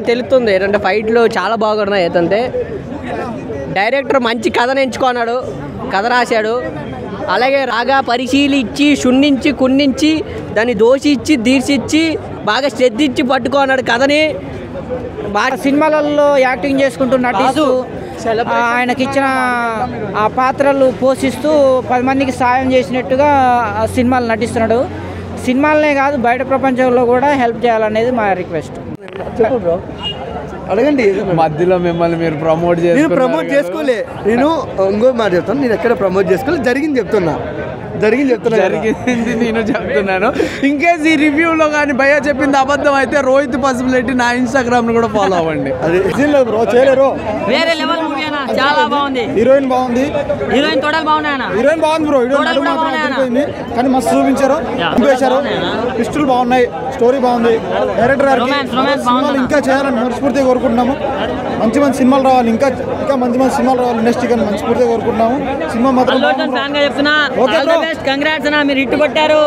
తెలుస్తుంది ఏంటంటే ఫైట్లు చాలా బాగున్నాయి. అయితే డైరెక్టర్ మంచి కథను ఎంచుకున్నాడు, కథ రాశాడు. అలాగే రాగా పరిశీలించి శున్నించి కున్నించి దాన్ని దోషించి దీర్చిచ్చి బాగా శ్రద్ధించి పట్టుకున్నాడు కథని. బాగా సినిమాలలో యాక్టింగ్ చేసుకుంటూ నటిస్తూ ఆయనకిచ్చిన ఆ పాత్రలు పోషిస్తూ 10 మందికి సాయం చేసినట్టుగా సినిమాలు నటిస్తున్నాడు. సినిమాలనే కాదు బయట ప్రపంచంలో కూడా హెల్ప్ చేయాలనేది మా రిక్వెస్ట్. అడగండి. మధ్యలో మిమ్మల్ని మీరు ప్రమోట్ చేసుకోలే. నేను ఇంకో మాట చెప్తాను, నేను ఎక్కడ ప్రమోట్ చేసుకోలే, జరిగింది చెప్తున్నా. జరిగింది నేను చెప్తున్నాను. ఇంకేస్ ఈ రివ్యూలో కానీ భయ చెప్పింది అబద్ధం అయితే రోహిత్ పసుపులెట్టి నా ఇన్స్టాగ్రామ్ ను కూడా ఫాలో అవ్వండి. చేయలేరు. వేరే లెవెల్ మూవీ అన్న, చాలా బాగుంది. హీరోయిన్ బాగుంది, హీరోయిన్ తోటలు బాగున్నాయి. హీరోయిన్ బాగుంది బ్రో. హీరోయిన్ కానీ మస్తు చూపించారు, వేశారు, పిస్టులు బాగున్నాయి, స్టోరీ బాగుంది. డైరెక్టర్ సినిమాలు ఇంకా చేయాలని మనస్ఫూర్తిగా కోరుకుంటున్నాము. మంచి మంచి సినిమాలు రావాలి, ఇంకా మంచి మంచి సినిమాలు రావాలి ఇండస్ట్రీ కానీ మనస్ఫూర్తిగా కోరుకుంటున్నాము. సినిమా మాత్రం కంగ్రాట్స్ అన్న, మీరు హిట్ కొట్టారు.